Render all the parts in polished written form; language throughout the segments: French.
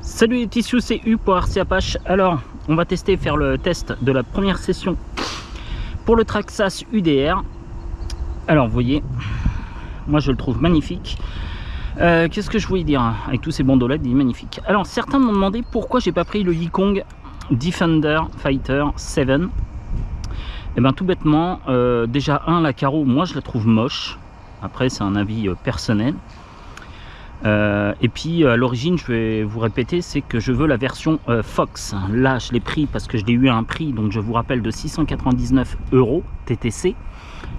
Salut les petits sioux, c'est U pour RC Apache. Alors, on va faire le test de la première session pour le Traxxas UDR. Alors, vous voyez, moi je le trouve magnifique. Qu'est-ce que je voulais dire avec tous ces bandeaux LED, il est magnifique. Alors, certains m'ont demandé pourquoi j'ai pas pris le Yikong Defender Fighter 7. Et bien tout bêtement, déjà la carreau, moi je la trouve moche. Après, c'est un avis personnel. Et puis à l'origine, je vais vous répéter, c'est que je veux la version Fox. Là je l'ai pris parce que je l'ai eu à un prix, donc je vous rappelle, de 699 € TTC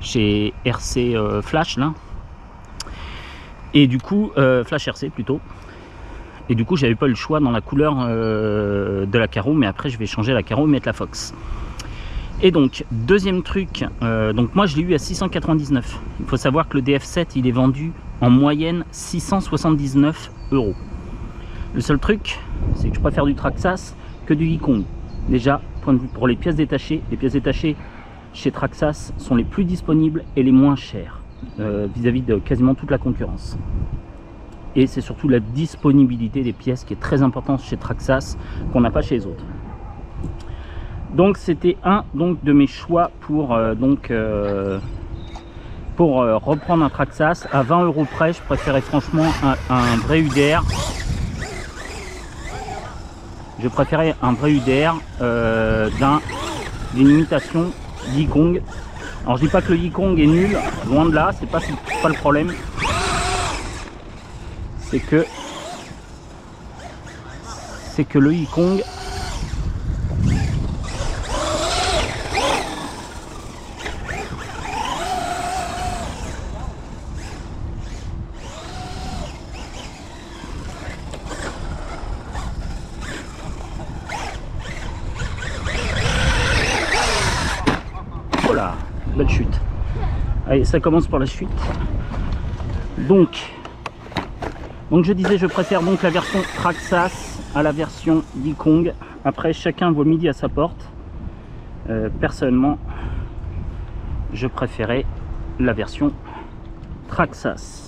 chez RC Flash là. Et du coup Flash RC plutôt. Et du coup j'avais pas eu le choix dans la couleur de la carreau, mais après je vais changer la carreau et mettre la Fox. Et donc deuxième truc, donc moi je l'ai eu à 699. Il faut savoir que le DF7 il est vendu en moyenne 679 €. Le seul truc, c'est que je préfère du Traxxas que du Yikong. Déjà, point de vue pour les pièces détachées chez Traxxas sont les plus disponibles et les moins chères vis-à-vis de quasiment toute la concurrence. Et c'est surtout la disponibilité des pièces qui est très importante chez Traxxas, qu'on n'a pas chez les autres. Donc c'était un de mes choix pour reprendre un Traxxas à 20 € près. Je préférais franchement un vrai UDR. Je préférais un vrai UDR d'une imitation Yikong. Alors je dis pas que le Yikong est nul, loin de là, c'est pas le problème. C'est que le Yikong, voilà, belle chute. Allez, ça commence par la chute. Donc je disais, je préfère donc la version Traxxas à la version Yikong. Après, chacun voit midi à sa porte. Personnellement, je préférais la version Traxxas.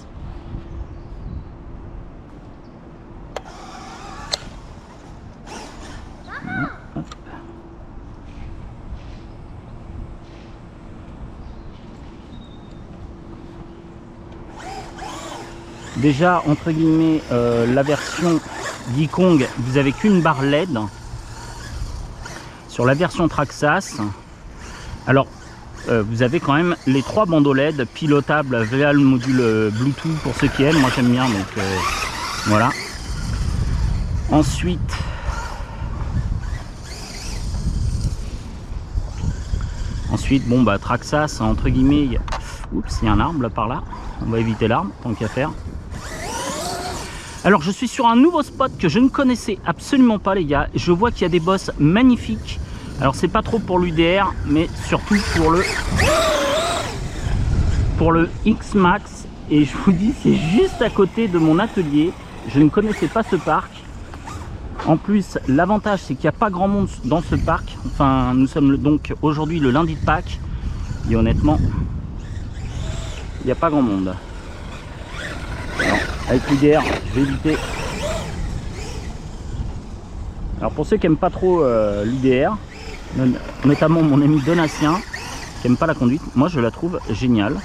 Déjà, entre guillemets, la version Yikong, vous avez qu'une barre LED. Sur la version Traxxas, alors vous avez quand même les 3 bandeaux LED pilotables via le module Bluetooth pour ceux qui aiment. Moi j'aime bien, donc voilà. Ensuite, bon bah Traxxas, entre guillemets, oups, il y a un arbre là par là. On va éviter l'arbre tant qu'à faire. Alors je suis sur un nouveau spot que je ne connaissais absolument pas les gars. Je vois qu'il y a des bosses magnifiques. Alors c'est pas trop pour l'UDR, mais surtout pour le X-Max. Et je vous dis, c'est juste à côté de mon atelier. Je ne connaissais pas ce parc. En plus, l'avantage c'est qu'il n'y a pas grand monde dans ce parc. Enfin, nous sommes donc aujourd'hui le lundi de Pâques. Et honnêtement, il n'y a pas grand monde. Alors, avec l'UDR, je vais éviter. Alors pour ceux qui n'aiment pas trop l'UDR, notamment mon ami Donatien, qui n'aime pas la conduite, moi je la trouve géniale.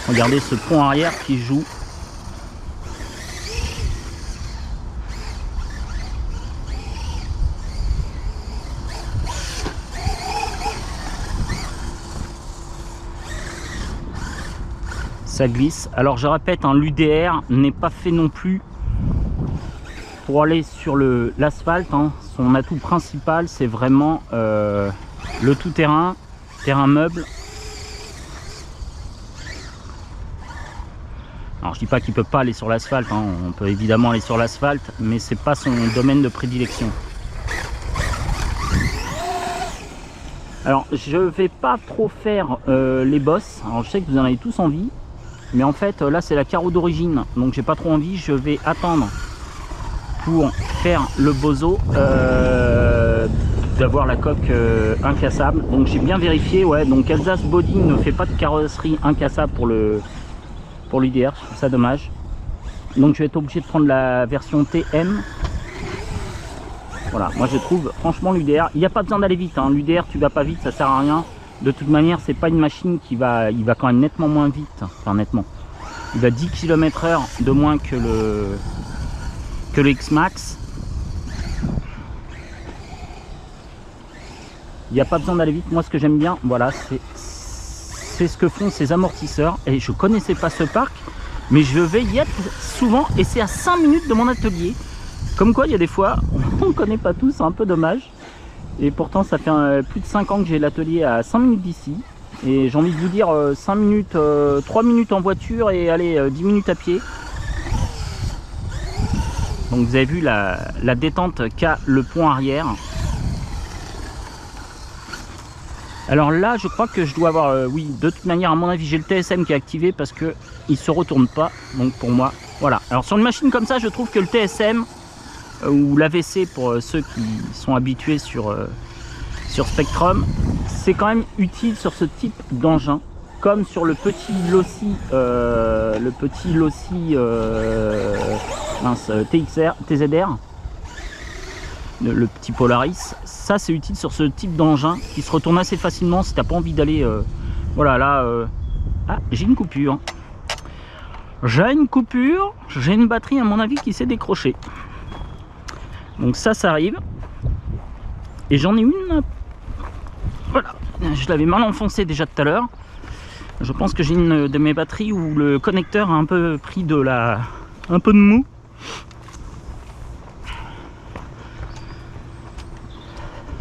Regardez ce pont arrière qui joue. Ça glisse. Alors je répète, l'UDR n'est pas fait non plus pour aller sur l'asphalte. Son atout principal, c'est vraiment le tout-terrain, terrain meuble. Alors je dis pas qu'il peut pas aller sur l'asphalte, on peut évidemment aller sur l'asphalte, mais c'est pas son domaine de prédilection. Alors je vais pas trop faire les bosses. Alors je sais que vous en avez tous envie. Mais en fait là c'est la carreau d'origine, donc j'ai pas trop envie. Je vais attendre pour faire le bozo d'avoir la coque incassable. Donc j'ai bien vérifié, ouais, donc Alsace Body ne fait pas de carrosserie incassable pour l'UDR, je trouve ça dommage. Donc je vais être obligé de prendre la version TM. Voilà, moi je trouve franchement l'UDR, il n'y a pas besoin d'aller vite, hein. L'UDR tu vas pas vite, ça sert à rien. De toute manière c'est pas une machine il va quand même nettement moins vite, enfin nettement. Il va 10 km/h de moins que le X-Max. Il n'y a pas besoin d'aller vite. Moi ce que j'aime bien, voilà, c'est ce que font ces amortisseurs. Et je connaissais pas ce parc, mais je vais y être souvent et c'est à 5 minutes de mon atelier. Comme quoi il y a des fois, on ne connaît pas tout, c'est un peu dommage. Et pourtant ça fait plus de 5 ans que j'ai l'atelier à 5 minutes d'ici. Et j'ai envie de vous dire 5 minutes, 3 minutes en voiture et allez 10 minutes à pied. Donc vous avez vu la détente qu'a le pont arrière. Alors là je crois que je dois avoir, oui, de toute manière à mon avis j'ai le TSM qui est activé parce que il se retourne pas. Donc pour moi, voilà. Alors sur une machine comme ça je trouve que le TSM ou l'AVC pour ceux qui sont habitués sur Spectrum, c'est quand même utile sur ce type d'engin, comme sur le petit Losi, TZR, le petit Polaris. Ça c'est utile sur ce type d'engin qui se retourne assez facilement si t'as pas envie d'aller voilà là ah, j'ai une coupure, j'ai une batterie à mon avis qui s'est décrochée. Donc ça arrive. Et j'en ai une, voilà, je l'avais mal enfoncé déjà tout à l'heure. Je pense que j'ai une de mes batteries où le connecteur a un peu pris un peu de mou.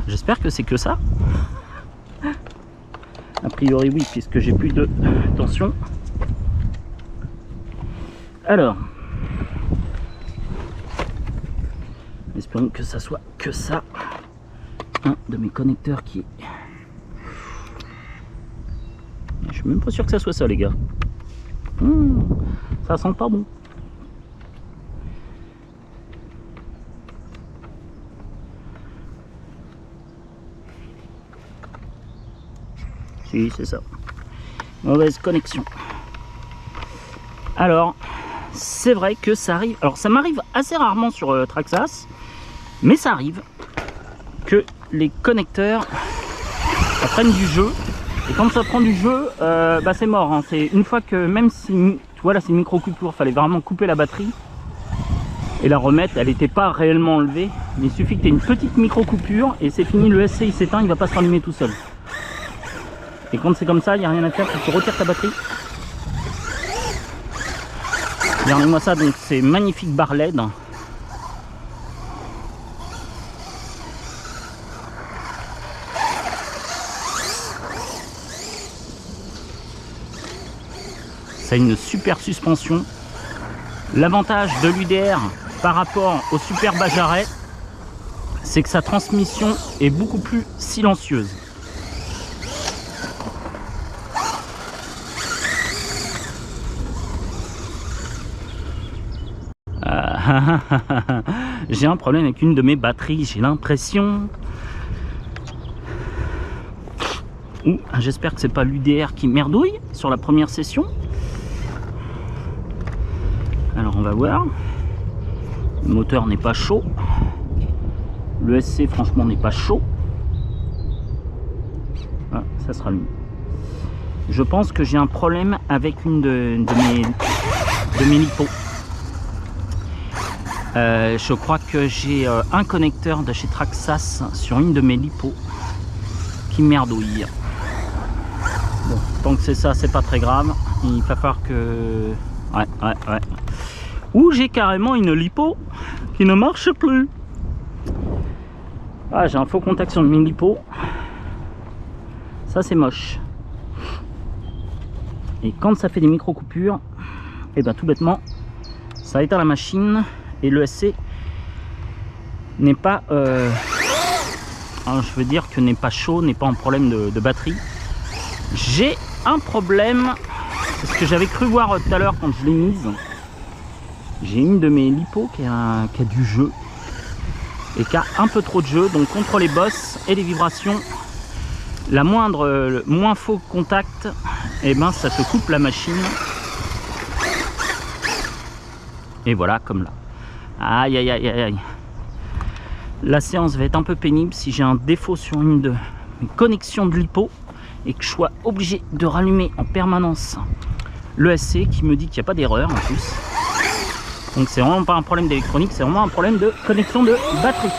J'espère que c'est que ça. A priori oui, puisque j'ai plus de tension. Alors, espérons que ça soit que ça. Un de mes connecteurs qui est... Je suis même pas sûr que ça soit ça les gars. Ça sent pas bon. Si, c'est ça. Mauvaise connexion. Alors, c'est vrai que ça arrive. Alors, ça m'arrive assez rarement sur Traxxas, mais ça arrive que les connecteurs prennent du jeu. Et quand ça prend du jeu, bah c'est mort. Hein. C'est une fois que, même si, tu vois là, c'est une micro coupure, fallait vraiment couper la batterie et la remettre. Elle n'était pas réellement enlevée, mais il suffit que tu aies une petite micro coupure et c'est fini. Le SC il s'éteint, il va pas se rallumer tout seul. Et quand c'est comme ça, il n'y a rien à faire, tu retires ta batterie. Regardez-moi ça, donc c'est magnifique barre LED. Ça a une super suspension. L'avantage de l'UDR par rapport au Super Bajaret, c'est que sa transmission est beaucoup plus silencieuse. J'ai un problème avec une de mes batteries, j'ai l'impression. J'espère que c'est pas l'UDR qui merdouille sur la première session. Alors on va voir. Le moteur n'est pas chaud. Le SC franchement n'est pas chaud. Ah, ça sera lui. Je pense que j'ai un problème avec une de mes lipos. Je crois que j'ai un connecteur de chez Traxxas sur une de mes lipos qui merdouille. Bon, tant que c'est ça, c'est pas très grave. Il va falloir que... Ouais. Ou j'ai carrément une lipo qui ne marche plus. Ah, j'ai un faux contact sur mes lipos. Ça, c'est moche. Et quand ça fait des micro-coupures, et ben tout bêtement, ça éteint la machine. Et le SC n'est pas, je veux dire que n'est pas chaud, n'est pas un problème de batterie. J'ai un problème, c'est ce que j'avais cru voir tout à l'heure quand je l'ai mise. J'ai une de mes lipos qui a du jeu et qui a un peu trop de jeu. Donc contre les bosses et les vibrations, le moins faux contact, et ben ça te coupe la machine. Et voilà, comme là. Aïe aïe aïe aïe. La séance va être un peu pénible si j'ai un défaut sur une de mes connexions de LiPo et que je sois obligé de rallumer en permanence l'ESC qui me dit qu'il n'y a pas d'erreur en plus. Donc c'est vraiment pas un problème d'électronique, c'est vraiment un problème de connexion de batterie.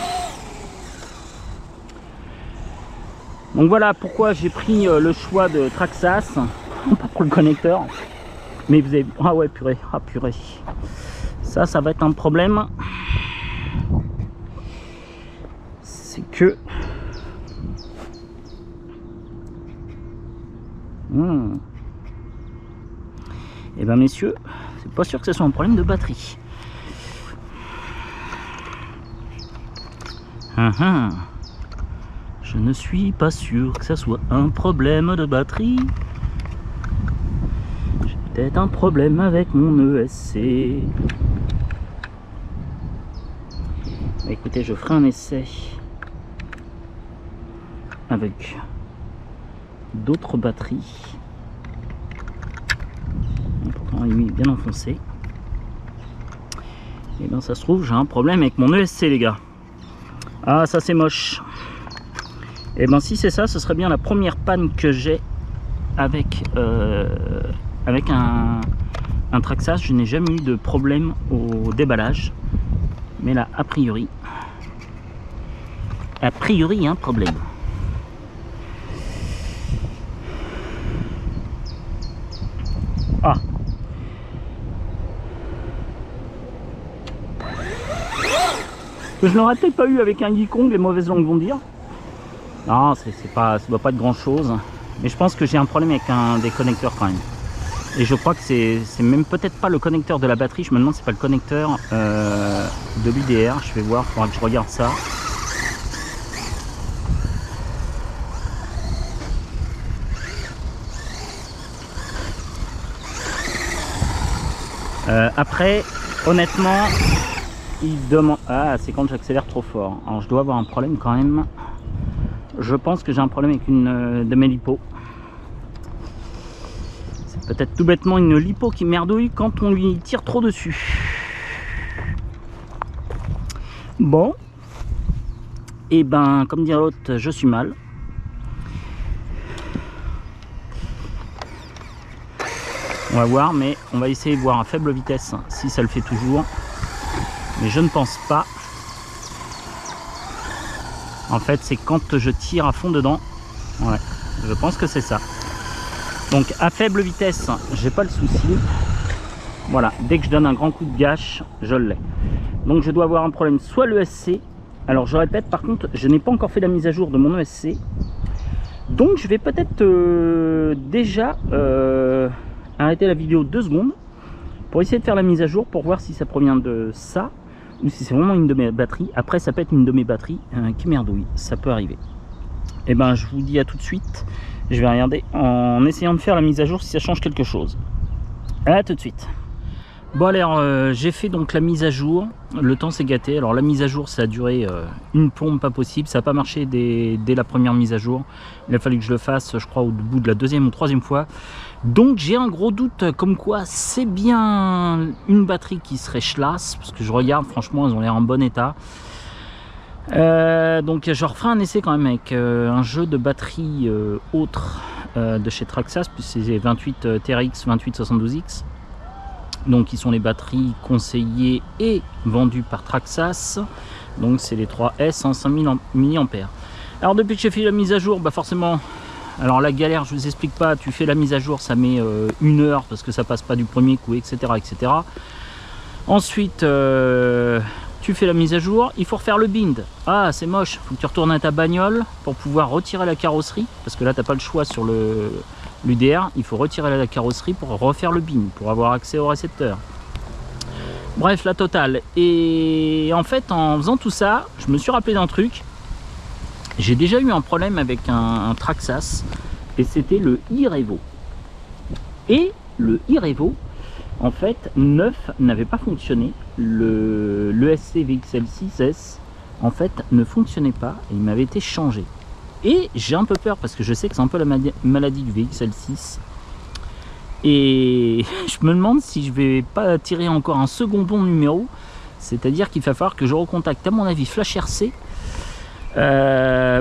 Donc voilà pourquoi j'ai pris le choix de Traxxas, pas pour le connecteur. Mais vous avez... Ah ouais, purée, ah purée. Ça va être un problème. C'est que... Et ben messieurs, c'est pas sûr que ce soit un problème de batterie. Je ne suis pas sûr que ça soit un problème de batterie. J'ai peut-être un problème avec mon ESC. Bah, écoutez, je ferai un essai avec d'autres batteries. Pourtant, il est bien enfoncé. Et bien, ça se trouve, j'ai un problème avec mon ESC, les gars. Ah, ça c'est moche. Et ben, si c'est ça, ce serait bien la première panne que j'ai avec un Traxxas. Je n'ai jamais eu de problème au déballage. Mais là, a priori, il y a un problème. Ah. Je n'aurais peut-être pas eu avec un Yikong, les mauvaises langues vont dire. Non, ça doit pas être grand chose. Mais je pense que j'ai un problème avec un des connecteurs quand même. Et je crois que c'est même peut-être pas le connecteur de la batterie. Je me demande si c'est pas le connecteur de l'UDR. Je vais voir, il faudra que je regarde ça. Après, honnêtement, il demande... Ah, c'est quand j'accélère trop fort. Alors je dois avoir un problème quand même. Je pense que j'ai un problème avec une de mes LiPo. C'est peut-être tout bêtement une LiPo qui merdouille quand on lui tire trop dessus. Bon. Et ben, comme dit l'autre, je suis mal. On va voir, mais on va essayer de voir à faible vitesse si ça le fait toujours. Mais je ne pense pas. En fait, c'est quand je tire à fond dedans. Ouais, je pense que c'est ça. Donc à faible vitesse, j'ai pas le souci. Voilà, dès que je donne un grand coup de gâche, je l'ai. Donc je dois avoir un problème, soit l'ESC. Alors je répète, par contre, je n'ai pas encore fait la mise à jour de mon ESC. Donc je vais peut-être déjà arrêter la vidéo 2 secondes pour essayer de faire la mise à jour pour voir si ça provient de ça ou si c'est vraiment une de mes batteries. Après ça peut être une de mes batteries qui merdouille, ça peut arriver. Et ben je vous dis à tout de suite. Je vais regarder en essayant de faire la mise à jour si ça change quelque chose. À tout de suite. Bon alors j'ai fait donc la mise à jour. Le temps s'est gâté. Alors la mise à jour ça a duré une pompe pas possible. Ça n'a pas marché dès la première mise à jour. Il a fallu que je le fasse je crois au bout de la deuxième ou troisième fois. Donc j'ai un gros doute comme quoi c'est bien une batterie qui serait schlass. Parce que je regarde franchement elles ont l'air en bon état. Donc je referai un essai quand même avec un jeu de batterie autre de chez Traxxas. Puis c'est 28 TRX 2872X. Donc qui sont les batteries conseillées et vendues par Traxxas. Donc c'est les 3S en 5000 mAh. Alors depuis que j'ai fait la mise à jour, bah forcément, alors la galère je vous explique pas, tu fais la mise à jour, ça met 1 heure parce que ça passe pas du premier coup, etc. etc. Ensuite tu fais la mise à jour, il faut refaire le bind. Ah c'est moche, faut que tu retournes à ta bagnole pour pouvoir retirer la carrosserie. Parce que là t'as pas le choix sur l'UDR, il faut retirer la carrosserie pour refaire le bind, pour avoir accès au récepteur. Bref, la totale. Et en fait, en faisant tout ça, je me suis rappelé d'un truc. J'ai déjà eu un problème avec un Traxxas, et c'était le iRevo. Et le iRevo, en fait, neuf n'avait pas fonctionné. Le ESC VXL6S en fait ne fonctionnait pas et il m'avait été changé. Et j'ai un peu peur parce que je sais que c'est un peu la maladie du VXL6. Et je me demande si je vais pas tirer encore un second bon numéro. C'est-à-dire qu'il va falloir que je recontacte à mon avis Flash RC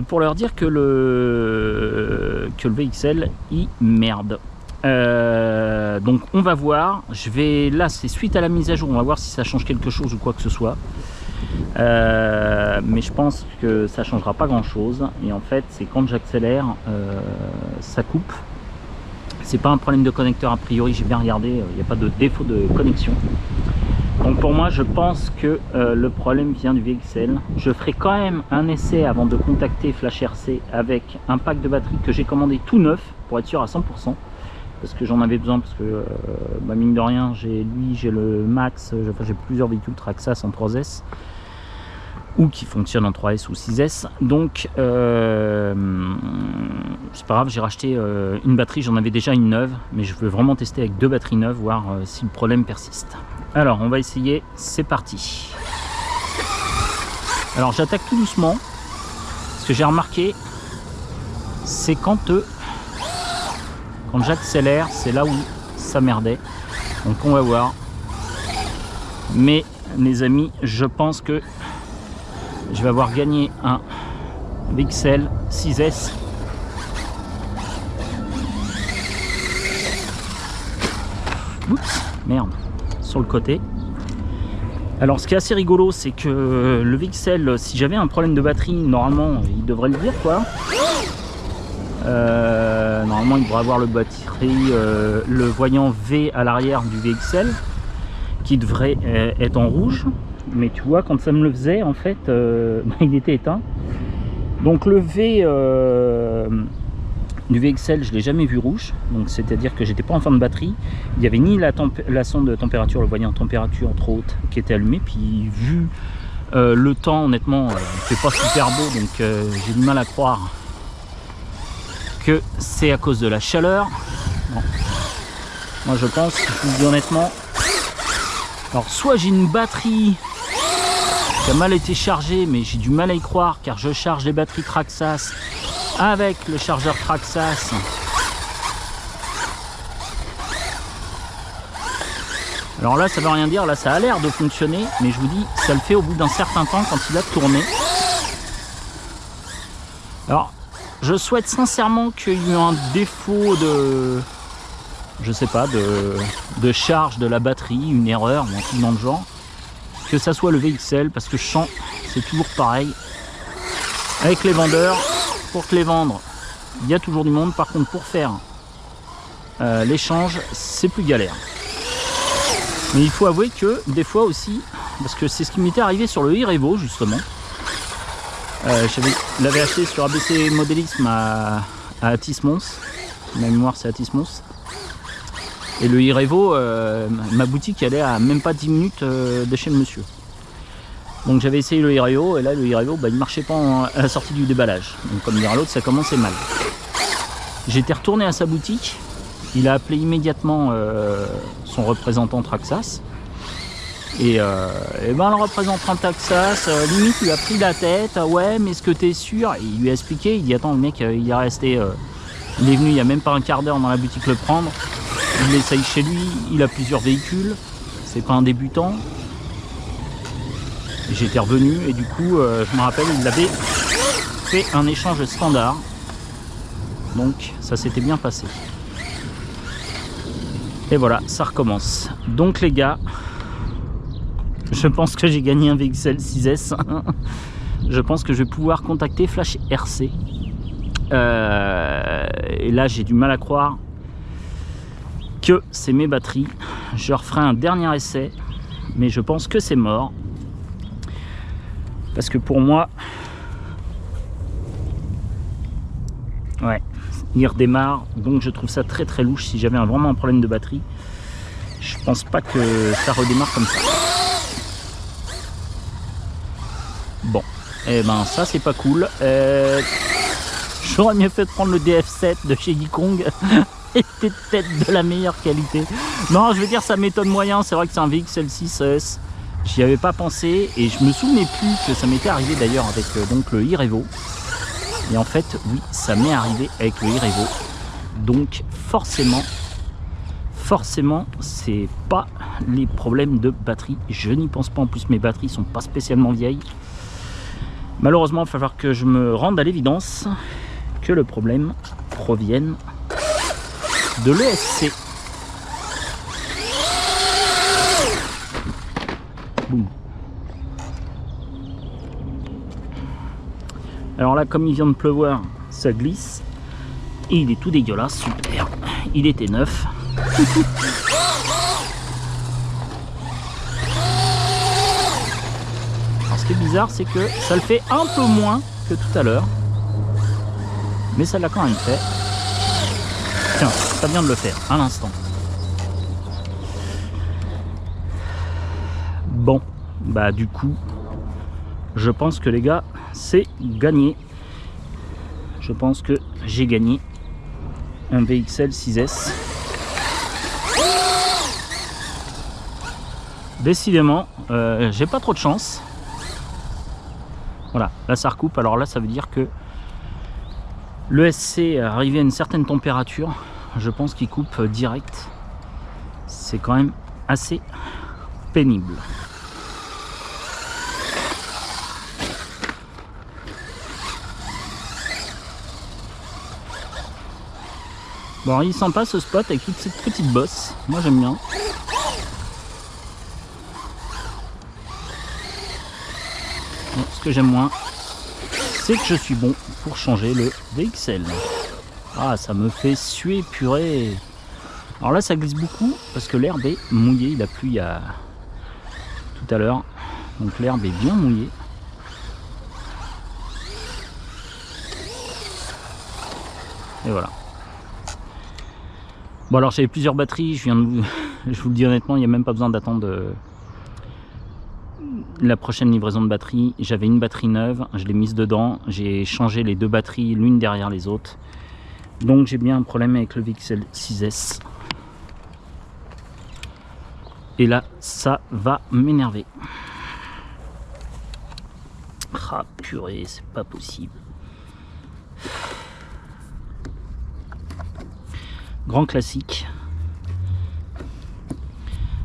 pour leur dire que le VXL il merde. Donc on va voir. Là c'est suite à la mise à jour, on va voir si ça change quelque chose ou quoi que ce soit. Mais je pense que ça changera pas grand chose. Et en fait c'est quand j'accélère ça coupe. C'est pas un problème de connecteur a priori, j'ai bien regardé, il n'y a pas de défaut de connexion. Donc pour moi je pense que le problème vient du VXL. Je ferai quand même un essai avant de contacter Flash RC avec un pack de batterie que j'ai commandé tout neuf pour être sûr à 100%. Parce que j'en avais besoin, parce que mine de rien j'ai le Max, j'ai plusieurs véhicules Traxxas en 3S ou qui fonctionnent en 3S ou 6S, donc c'est pas grave, j'ai racheté une batterie, j'en avais déjà une neuve, mais je veux vraiment tester avec 2 batteries neuves, voir si le problème persiste. Alors on va essayer, c'est parti. Alors j'attaque tout doucement, ce que j'ai remarqué, c'est quand j'accélère, c'est là où ça merdait, donc on va voir. Mais les amis, je pense que je vais avoir gagné un VXL 6S. Oups, merde, sur le côté. Alors ce qui est assez rigolo, c'est que le VXL, si j'avais un problème de batterie, normalement il devrait le dire quoi. Normalement il devrait avoir le voyant V à l'arrière du VXL qui devrait être en rouge. Mais tu vois, quand ça me le faisait, en fait, il était éteint. Donc le V du VXL, je ne l'ai jamais vu rouge. Donc c'est-à-dire que j'étais pas en fin de batterie. Il n'y avait ni la sonde de température, le voyant température trop haute qui était allumé. Puis vu le temps, honnêtement, il fait pas super beau. Donc j'ai du mal à croire que c'est à cause de la chaleur. Bon. Moi je pense, je vous dis honnêtement, alors soit j'ai une batterie qui a mal été chargée, mais j'ai du mal à y croire car je charge les batteries Traxxas avec le chargeur Traxxas. Alors là ça veut rien dire, là ça a l'air de fonctionner, mais je vous dis ça le fait au bout d'un certain temps quand il a tourné. Alors je souhaite sincèrement qu'il y ait un défaut de, je sais pas, de charge de la batterie, une erreur ou un truc dans le genre, que ça soit le VXL, parce que je sens c'est toujours pareil avec les vendeurs. Pour te les vendre, il y a toujours du monde. Par contre, pour faire l'échange, c'est plus galère. Mais il faut avouer que des fois aussi, parce que c'est ce qui m'était arrivé sur le iRevo justement. Je l'avais acheté sur ABC Modélisme à Atis-Mons. Ma mémoire c'est Atis-Mons. Et le iRevo, ma boutique elle est à même pas 10 minutes de chez le monsieur. Donc j'avais essayé le iRevo et là le iRevo il marchait pas à la sortie du déballage. Donc comme dire à l'autre, ça commençait mal. J'étais retourné à sa boutique, il a appelé immédiatement son représentant Traxxas. Et le représentant Traxxas, limite il a pris la tête, ouais mais est-ce que t'es sûr? Et il lui a expliqué, il dit attends le mec il est resté, il est venu il y a même pas un quart d'heure dans la boutique le prendre, il l'essaye chez lui, il a plusieurs véhicules, c'est pas un débutant. J'étais revenu et du coup je me rappelle il avait fait un échange standard, donc ça s'était bien passé. Et voilà, ça recommence. Donc les gars, je pense que j'ai gagné un VXL 6S. Je pense que je vais pouvoir contacter Flash RC. Et là j'ai du mal à croire que c'est mes batteries. Je referai un dernier essai, mais je pense que c'est mort. Parce que pour moi, ouais, il redémarre, donc je trouve ça très très louche. Si j'avais vraiment un problème de batterie, je pense pas que ça redémarre comme ça. Bon, et ben ça c'est pas cool. J'aurais mieux fait de prendre le DF7 de chez Yikong. Était peut-être de la meilleure qualité. Non, je veux dire ça m'étonne moyen. C'est vrai que c'est un VXL 6S. J'y avais pas pensé et je me souvenais plus que ça m'était arrivé d'ailleurs avec donc le iRevo. Et en fait, oui, ça m'est arrivé avec le iRevo. Donc forcément, c'est pas les problèmes de batterie. Je n'y pense pas. En plus, mes batteries sont pas spécialement vieilles. Malheureusement, il va falloir que je me rende à l'évidence que le problème provienne de l'ESC. Boum. Alors là, comme il vient de pleuvoir, ça glisse. Et il est tout dégueulasse, super. Il était neuf. Alors ce qui est bizarre, c'est que ça le fait un peu moins que tout à l'heure. Mais ça l'a quand même fait. Tiens, ça vient de le faire, à l'instant. Bon, bah du coup, je pense que les gars, c'est gagné. Je pense que j'ai gagné un VXL 6S. Décidément, j'ai pas trop de chance. Voilà, là ça recoupe. Alors là, ça veut dire que le SC arrivé à une certaine température, je pense qu'il coupe direct. C'est quand même assez pénible. Bon, il est sympa ce spot avec toute cette petite bosse. Moi j'aime bien. Bon, ce que j'aime moins, c'est que je suis bon pour changer le VXL. Ah, ça me fait suer, purée. Alors là, ça glisse beaucoup parce que l'herbe est mouillée. Il a plu il y a tout à l'heure. Donc l'herbe est bien mouillée. Et voilà. Bon, alors j'avais plusieurs batteries. Je vous le dis honnêtement, il n'y a même pas besoin d'attendre la prochaine livraison de batterie. J'avais une batterie neuve, je l'ai mise dedans. J'ai changé les deux batteries l'une derrière les autres. Donc j'ai bien un problème avec le VXL 6S. Et là, ça va m'énerver. Ah purée, c'est pas possible. Grand classique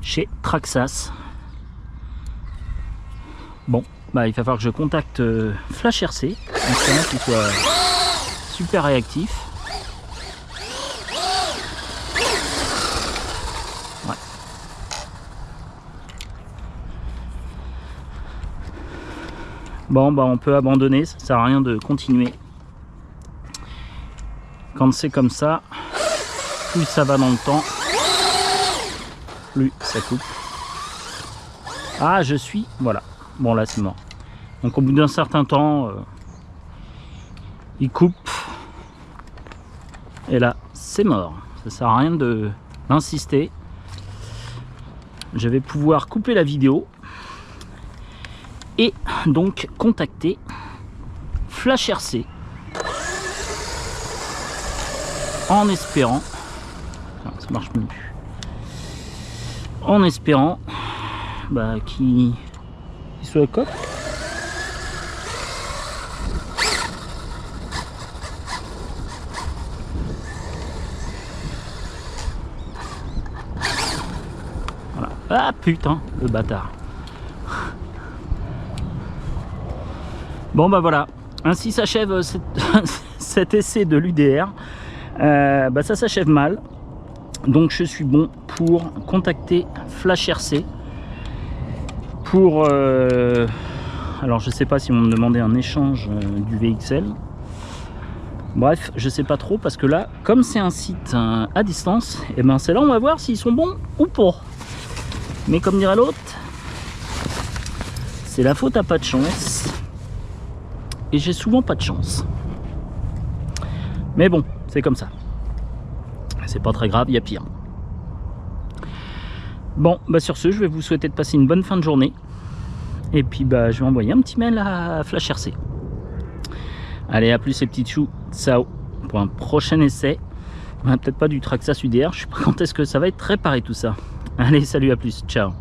chez Traxxas. Bon, bah il va falloir que je contacte Flash RC, en qu'il soit super réactif. Ouais. Bon, bah on peut abandonner, ça sert à rien de continuer. Quand c'est comme ça, plus ça va dans le temps, plus ça coupe. Ah, je suis... Voilà. Bon, là, c'est mort. Donc, au bout d'un certain temps, il coupe. Et là, c'est mort. Ça sert à rien d'insister. Je vais pouvoir couper la vidéo. Et donc, contacter Flash RC. En espérant... Ça marche même plus. En espérant qu'il soit coq. Voilà. Ah putain, le bâtard. Bon bah voilà, ainsi s'achève cet essai de l'UDR. Ça s'achève mal. Donc je suis bon pour contacter Flash RC pour alors je sais pas si on me demandait un échange du VXL. Bref, je sais pas trop parce que là, comme c'est un site à distance, et ben c'est là on va voir s'ils sont bons ou pas. Mais comme dirait l'autre, c'est la faute à pas de chance. Et j'ai souvent pas de chance. Mais bon, c'est comme ça. C'est pas très grave, il y a pire. Bon, sur ce, je vais vous souhaiter de passer une bonne fin de journée. Et puis, je vais envoyer un petit mail à Flash RC. Allez, à plus les petits choux. Ciao. Pour un prochain essai. Peut-être pas du Traxxas UDR. Je sais pas quand est-ce que ça va être réparé tout ça. Allez, salut, à plus. Ciao.